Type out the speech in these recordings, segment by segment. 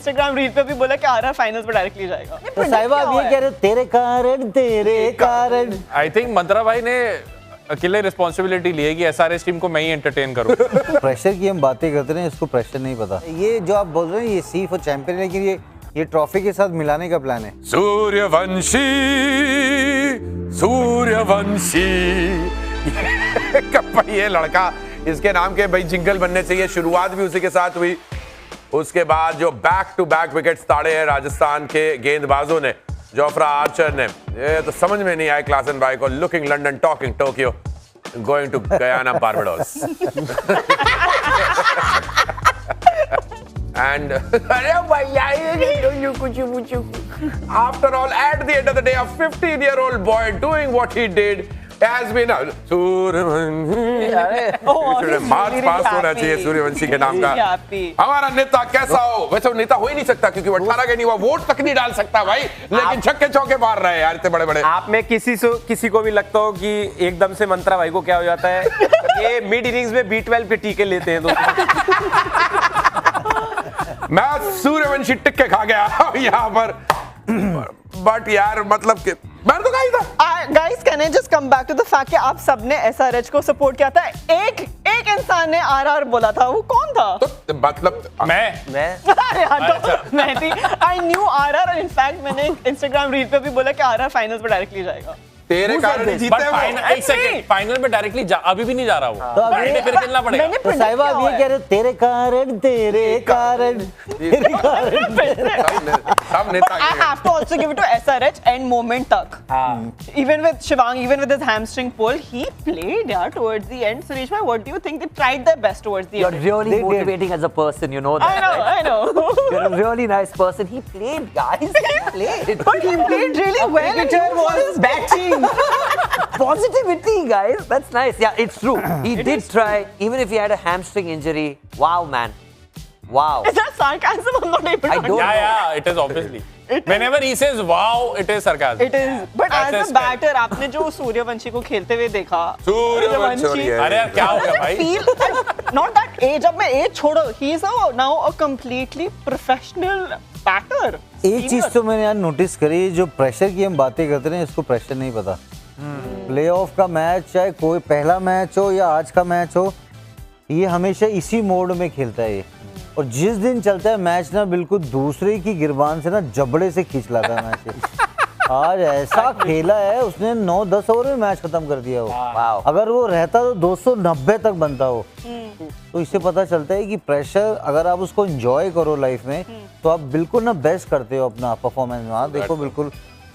Instagram reel पे भी बोला कि आरआर फाइनल्स में डायरेक्टली जाएगा। तो साहिबा आप ये कह रहे हो तेरे कारण आई थिंक मंत्रा भाई ने अकेले रिस्पॉन्सिबिलिटी ली है कि एसआरएच टीम को मैं ही एंटरटेन करूं। प्रेशर की हम बातें करते हैं, इसको प्रेशर नहीं पता। ये जो आप बोल रहे हैं ये सी फॉर चैंपियन, लेकिन ये ट्रॉफी के साथ मिलाने का प्लान है। सूर्यवंशी ये लड़का, इसके नाम के भाई जिंगल बनने चाहिए। शुरुआत भी उसी के साथ हुई। उसके बाद जो बैक टू बैक विकेट्स ताड़े हैं राजस्थान के गेंदबाजों ने, जोफ्रा आर्चर ने, ये तो समझ में नहीं आया क्लासन भाई को। Looking London, talking Tokyo, going to Guyana Barbados. And after all, at the end of the day, a 15-year-old boy doing what he did has been मार्च पास होना चाहिए सूर्यवंशी के नाम का। हमारा नेता कैसा हो, वैसे वो नेता हो ही नहीं सकता क्योंकि 18 का नहीं हुआ, वोट तक नहीं डाल सकता भाई, लेकिन छक्के चौके मार रहे हैं यार इतने बड़े बड़े। आप में किसी को भी लगता हो कि एकदम से मंत्रा भाई को क्या हो जाता है, ये मिड इनिंग्स में B12 के टीके लेते हैं मैं सूर्यवंशी टिक्के खा गया यहाँ पर, बट यार मतलब कि मैं तो कहा ही था। Guys can I just come back to the fact कि आप सबने एसआरएच को सपोर्ट किया था, एक इंसान ने आरआर बोला था, वो कौन था? तो मतलब मैं मैं थी। आई न्यू आरआर और इनफैक्ट मैंने इंस्टाग्राम रील पे भी बोला कि आरआर फाइनल्स में डायरेक्टली जाएगा। तेरे कारण जीते वो। एक सेकंड, फाइनल में डायरेक्टली अभी भी नहीं जा रहा वो, तो अभी फिर खेलना पड़ेगा। तो साहिबा आप ये कह रहे हो तेरे कारण सब नेता I have to also give it to SRH end moment तक। Even with Shivang, even with his hamstring pull, he played towards the end. Suresh bhai, what do you think? They tried their best towards the end. You're really motivating as a person, you know that. I know. You're a really nice person. He played, guys. He played. But he played really well. Cricketer was batting. Positivity, guys. That's nice. Yeah, it's true. He did try, even if he had a hamstring injury. Wow, man. Wow. Is that sarcasm? I'm not able to I don't know. Yeah, it is obviously. Whenever he says wow, it is sarcasm. It is. But as a batter, आपने जो सूर्यवंशी को खेलते हुए देखा, सूर्यवंशी, अरे यार क्या हो गया भाई? Not that age, अब मैं age छोड़ो, he is now a completely professional batter. एक चीज तो मैंने यार नोटिस करी, जो प्रेशर की हम बातें करते हैं इसको प्रेशर नहीं पता। प्लेऑफ का मैच, चाहे कोई पहला मैच हो या आज का मैच हो, ये हमेशा इसी मोड में खेलता है ये। और जिस दिन चलता है मैच ना, बिल्कुल दूसरे की गिरबान से ना जबड़े से खींच लाता है मैच। आज ऐसा खेला है उसने, 9-10 ओवर में मैच खत्म कर दिया हो। अगर वो रहता तो 290 तक बनता हो। तो इससे पता चलता है कि प्रेशर, अगर आप उसको एंजॉय करो लाइफ में, तो आप बिल्कुल ना बेस्ट करते हो अपना परफॉर्मेंस। हाँ देखो, बिल्कुल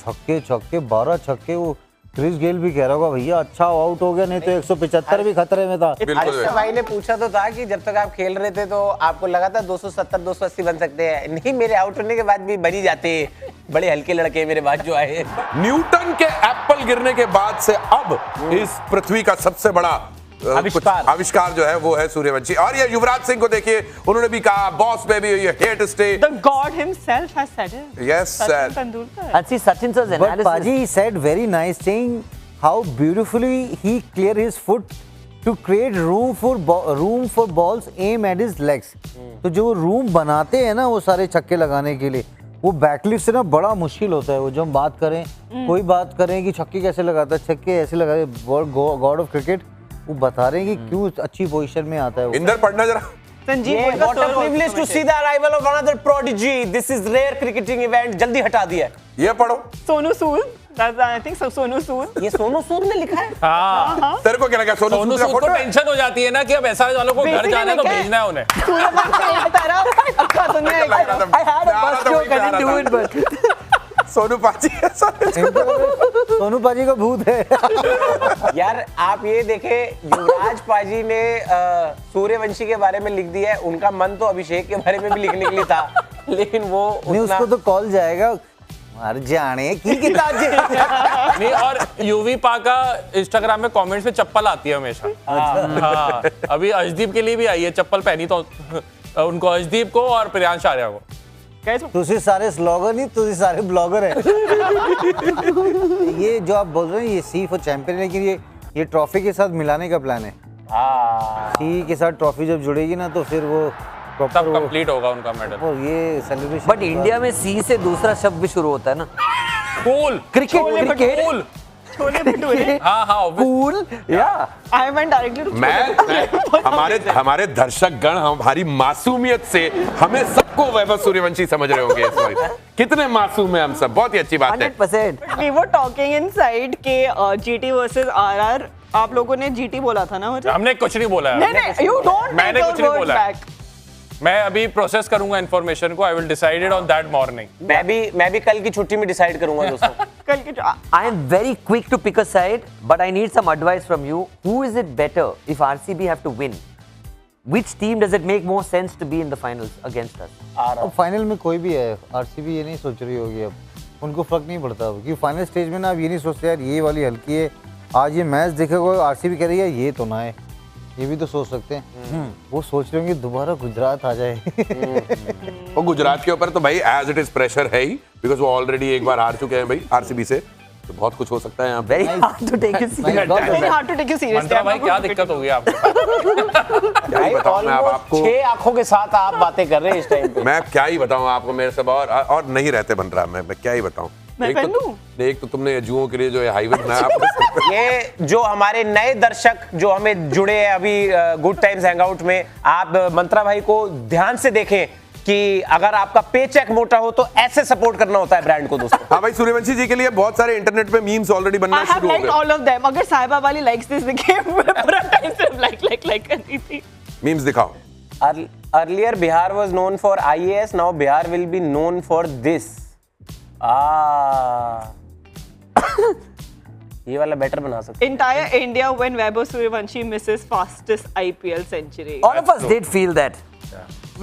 छक्के 12 छक्के। वो क्रिस गेल भी कह रहा होगा भैया अच्छा आउट हो गया, नहीं तो 175 भी खतरे में था। हर्ष भाई ने पूछा तो था कि जब तक आप खेल रहे थे तो आपको लगा था 270-280 बन सकते हैं, नहीं मेरे आउट होने के बाद भी बन ही जाते हैं। बड़े हल्के लड़के मेरे बाद जो आए। न्यूटन के एप्पल गिरने के बाद से अब इस पृथ्वी का सबसे बड़ा आविष्कार जो है वो है सूर्यवंशी। और ये युवराज सिंह को देखिए, उन्होंने भी कहा boss baby you here to stay. The God himself has said it. Yes, Sachin Tendulkar. And see Sachin sir's But analysis. Paji said very nice thing, how beautifully he clear his foot to create room for balls aim at his legs. तो जो room बनाते हैं ना वो सारे छक्के लगाने के लिए, वो बैकलिफ्ट से ना बड़ा मुश्किल होता है। वो जो हम बात करें, कोई बात करें कि छक्के कैसे लगाता है, छक्के ऐसे लगाते, गॉड ऑफ क्रिकेट वो बता रहे हैं कि क्यों अच्छी पोजीशन में आता है। इंदर पढ़ना जरा। Sanjeev, what a privilege to see the arrival of another prodigy. This is rare cricketing event. जल्दी हटा दिया। ये पढ़ो। Sonu Sood, I think Sonu Sood. ये सोनू सूद ने लिखा है। हाँ। तेरे को क्या लगा सोनू सूद का को फोटो? टेंशन हो जाती है ना कि अब ऐसा वालों को घर जाना है तो भेजना है उन्हें। I had a bus joke, I didn't do it, but Sonu पाजी सोनू पाजी का भूत है। यार आप ये देखे, युवराज पाजी ने सूर्यवंशी के बारे में लिख दिया है। उनका मन तो अभिषेक के बारे में भी लिखने के लिए था, लेकिन वो नहीं, उसको तो कॉल जाएगा मार जाने की किताब नहीं। और यूवी पा का इंस्टाग्राम में कमेंट्स में चप्पल आती है हमेशा। हाँ, अभी अर्शदीप के लिए भी आई है चप्पल पहनी, तो उनको अर्शदीप को और प्रियांश आर्या को। तुझे सारे स्लॉगर नहीं, तुझे सारे ब्लॉगर है। ये जो आप बोल रहे हैं ये सी फॉर चैंपियन, लेकिन ये ट्रॉफी के साथ मिलाने का प्लान है। सी के साथ ट्रॉफी जब जुड़ेगी ना, तो फिर वो तब कंप्लीट होगा उनका मेडल। और ये सेलिब्रेशन बट इंडिया में सी से दूसरा शब्द भी शुरू होता है ना। Cool. Cricket cool. Chole bhature. हाँ हाँ obvious। कूल या I went directly to मैं हमारे दर्शक गण हमारी मासूमियत से हमें सबको वैभव सूर्यवंशी समझ रहे होंगे इस वक्त। कितने मासूम हैं हम सब, बहुत ही अच्छी बात है। 100%। We were talking inside के GT versus RR, आप लोगों ने GT बोला था ना मुझे? हमने कुछ नहीं बोला नहीं नहीं, you don't take मैंने those कुछ नहीं words बोला। back. मैं अभी प्रोसेस करूंगा इन्फॉर्मेशन को। I will decide it on that morning. मैं भी कल की छुट्टी में डिसाइड करूंगा दोस्तों। कल के I am very quick to pick a side, but I need some advice from you. Who is it better if RCB have to win? Which team does it make more sense to be in the finals against us? अब final में कोई भी है, RCB ये नहीं सोच रही होगी अब, उनको फर्क नहीं पड़ता अब, क्योंकि फाइनल स्टेज में ना अब ये नहीं सोचते यार ये वाली हल्की है, आज ये मैच देखेगा आरसीबी कह रही है ये तो ना है, ये भी तो सोच सकते हैं। वो सोच रहे होंगे दोबारा गुजरात आ जाए। और गुजरात के ऊपर तो भाई एज इट इज प्रेशर है ही, बिकॉज वो ऑलरेडी एक बार हार चुके हैं भाई आरसीबी से, तो बहुत कुछ हो सकता है यहाँ पे। Very hard to take it seriously. very hard to take you seriously. मंत्रा भाई क्या दिक्कत हो गई आपको? क्या ही बताऊं मैं अब आपको, 6 आंखों के साथ आप बातें कर रहे हैं इस टाइम पे। मैं क्या ही बताऊं आपको, मेरे सब और नहीं रहते बन रहा, मैं क्या ही बताऊं। मैं एक तो तुमने जुओं के लिए जो हाईवे बनाया, ये जो हमारे नए दर्शक जो हमें जुड़े हैं अभी गुड टाइम्स हैंगआउट में, आप मंत्रा भाई को ध्यान से देखें कि अगर आपका पे चेक मोटा हो तो ऐसे सपोर्ट करना होता है ब्रांड को दोस्तों। हाँ भाई, सूर्यवंशी जी के लिए बहुत सारे इंटरनेट पे मीम्स ऑलरेडी बनना I have शुरू हो liked गए। all of them. अगर साहिबा वाली likes this दिखे, मैं पूरा टाइम सिर्फ like कर रही थी। मीम्स दिखाओ। Earlier Bihar was known for IAS, now Bihar will be known for this. ये वाला बेटर बना सकते। Entire India when Vaibhav Suryavanshi misses fastest IPL century. All of us did feel that.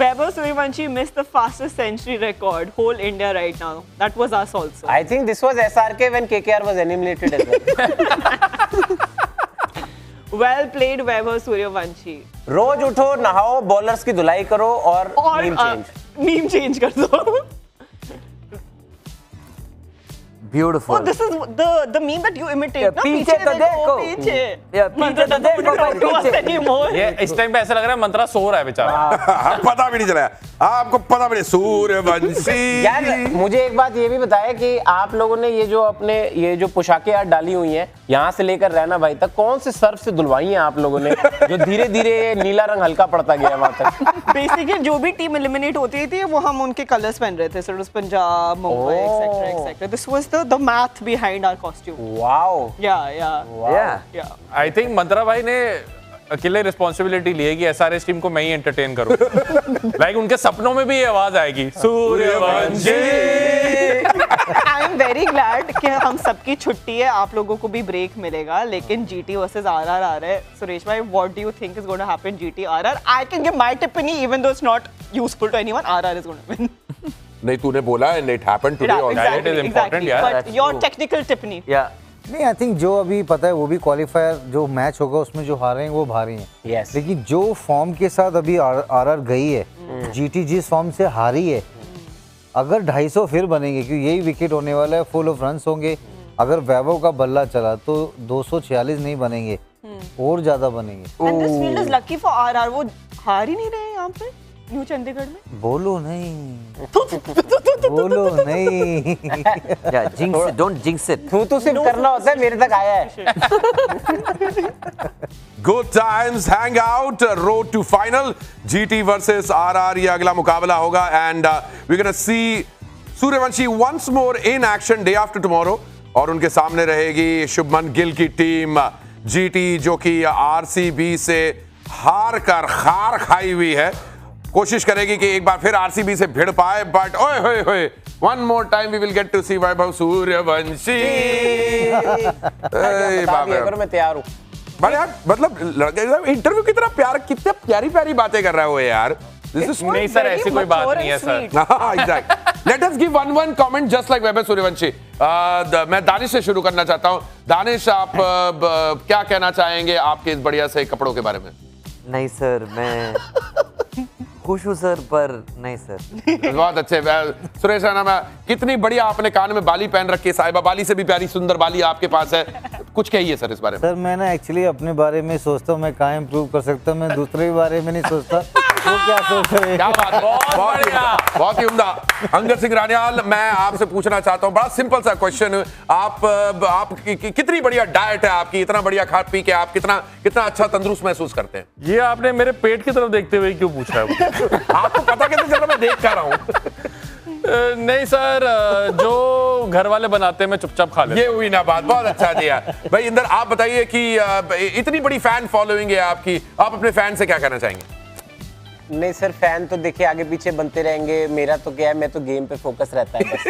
Vaibhav Suryavanshi missed the fastest century record. Whole India right now. That was us also. I think this was SRK when KKR was eliminated as well. Well played Vaibhav Suryavanshi. रोज उठो, नहाओ, bowlers की धुलाई करो और meme change कर दो। Beautiful. Oh, this is the meme that you imitate. Yeah, ना पीछे तो देखो। पीछे। Yeah, पीछे तो देखो भाई, पीछे। anymore. ये इस टाइम पे ऐसा लग रहा है मंत्रा सो रहा है बेचारा। पता भी नहीं चला, आपको पता भी नहीं। सूर्यवंशी यार मुझे एक बात ये भी बताया कि आप लोगों ने ये जो पोशाकें यार डाली हुई हैं यहाँ से लेकर रहना भाई तक, कौन से सर्फ से धुलवाई हैं आप लोगों ने जो धीरे धीरे नीला रंग हल्का पड़ता गया वहां तक? Basically जो भी टीम एलिमिनेट होती थी वो हम उनके कलर्स पहन रहे थे, so Punjab, Mumbai, etc. This was the math behind our costume. Wow. Yeah. I think Mantra भाई ने अकेले रिस्पॉन्सिबिलिटी ली है कि एसआरएच टीम को मैं ही एंटरटेन करूं। लाइक उनके सपनों में भी ये आवाज आएगी, Suryavanshi. I am very glad कि हम सबकी छुट्टी है, आप लोगों को भी ब्रेक मिलेगा, लेकिन जीटी वर्सेस आरआर आ रहा है। सुरेश भाई, what do you think is going to happen GT RR? I can give my टिप्पणी even though it's not useful to anyone, RR is going to win. नहीं, तूने बोला and it happened today also. It is important, yeah. But your technical टिप्पणी। Yeah. नहीं, I think जो अभी पता है वो भी क्वालिफायर जो मैच होगा उसमें जो हारे हैं वो भारी हैं। Yes. लेकिन जो फॉर्म के साथ अभी आरआर गई है, जीटी जिस फॉर्म से हारी है, अगर 250 फिर बनेंगे क्योंकि यही विकेट होने वाला है, फुल ऑफ रन्स होंगे, अगर वैभव का बल्ला चला तो 246 नहीं बनेंगे, और ज्यादा बनेंगे। And this field is lucky for RR, वो हार ही नहीं रहे यहाँ पे न्यू चंडीगढ़ में। बोलो नहीं, बोलो नहीं। Yeah, jinx it. Don't jinx it. तू सिर्फ करना होता है, मेरे तक आया है। Good times hang out, road to final, GT versus RR, ये अगला मुकाबला होगा and we gonna see Suryavanshi once more in action day after tomorrow, और उनके सामने रहेगी शुभमन गिल की टीम जीटी, जो कि आरसीबी से हार कर खार खाई हुई है। कोशिश करेगी कि एक बार फिर आरसीबी से भिड़ पाए, बट ओए होए होए, one more time we will get to see Vaibhav Suryavanshi. मैं तैयार हूँ। बड़े यार, मतलब लड़के इंटरव्यू की तरह प्यार, कितने प्यारी प्यारी बातें कर रहा है वो यार। नहीं सर, ऐसी कोई बात नहीं है sir. Exact. Let us give one comment just like Vaibhav Suryavanshi. मैं दानिश से शुरू करना चाहता हूँ। दानिश, आप क्या कहना चाहेंगे आपके इस बढ़िया से कपड़ों के बारे में? नहीं सर, मैं खुश हूँ सर, पर नहीं सर। बहुत अच्छे। सुरेश राणा, कितनी बढ़िया आपने कान में बाली पहन रखी है, साहिबा बाली से भी प्यारी सुंदर बाली आपके पास है, कुछ कहिए सर इस बारे में। सर मैं ना एक्चुअली अपने बारे में सोचता हूँ मैं कहाँ इम्प्रूव कर सकता हूँ, मैं दूसरे के बारे में नहीं सोचता। वो क्या सोच रहे हैं? क्या बात है, बहुत ही उम्दा। अंगद सिंह रानियाल, मैं आपसे पूछना चाहता हूँ बड़ा सिंपल सा क्वेश्चन, आप कितनी बढ़िया डाइट है आपकी, इतना बढ़िया खा पी के आप कितना अच्छा तंदुरुस्त महसूस करते हैं? ये आपने मेरे पेट की तरफ देखते हुए क्यों पूछा है? आपको पता कैसे चल रहा, मैं देख कर रहा हूँ। नहीं सर, जो घर वाले बनाते हैं मैं चुपचाप खा लेता ये हुई ना बात, बहुत अच्छा दिया भाई। इंदर, आप बताइए कि इतनी बड़ी फैन फॉलोइंग है आपकी, आप अपने फैन से क्या कहना चाहेंगे? नहीं सर, फैन तो देखिए आगे पीछे बनते रहेंगे, मेरा तो क्या है, मैं तो गेम पे फोकस रहता है बस।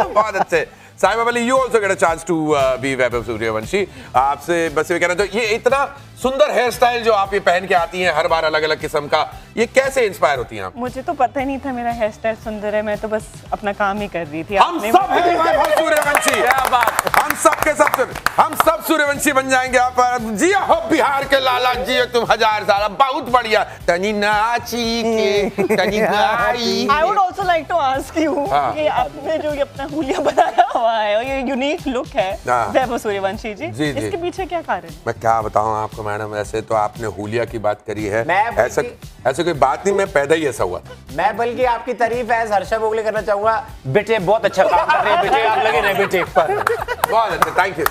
बहुत अच्छे। Sahib Ali, you also get a chance to be Vaibhav Suryavanshi. आपसे बस ये कहना चाहिए, ये इतना सुंदर हेयर स्टाइल जो आप ये पहन के आती हैं हर बार अलग अलग किस्म का, ये कैसे इंस्पायर होती हैं आप? मुझे तो पता ही नहीं था मेरा हेयर स्टाइल सुंदर है, मैं तो बस अपना काम ही कर रही थी। हम सब हैं वैभव सूर्यवंशी। क्या बात, हम सब सूर्यवंशी बन जाएंगे। आप जी हो बिहार के लाला जी, तुम 1000 साल, बहुत बढ़िया। तनी नाची के तनी गाई। I would also like to ask you कि आपने जो ये अपना हुलिया बनाया हुआ है और ये यूनिक लुक है वैभव सूर्यवंशी जी, इसके पीछे क्या कारण है? मैं क्या बताऊं आपको मैडम, ऐसे तो आपने हुलिया की बात करी है, ऐसे कोई बात नहीं, मैं पैदा ही ऐसा हुआ था। मैं बल्कि आपकी तारीफ एज हर्षा भोगले करना चाहूंगा, बेटे बहुत अच्छा काम कर रहे हैं बेटे, आप लगे रहे बेटे पर। बहुत अच्छा, थैंक यू।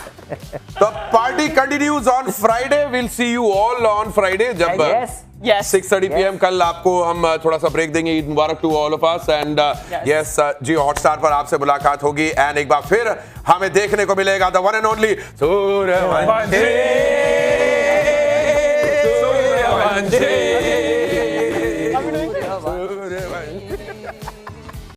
तो party continues on Friday, will see you all on Friday जब Yes. 6:30 PM कल आपको हम थोड़ा सा ब्रेक देंगे। ईद मुबारक to all of us and yes जी, हॉटस्टार पर आपसे मुलाकात होगी एंड एक बार फिर हमें देखने को मिलेगा the one and only Suryavanshi.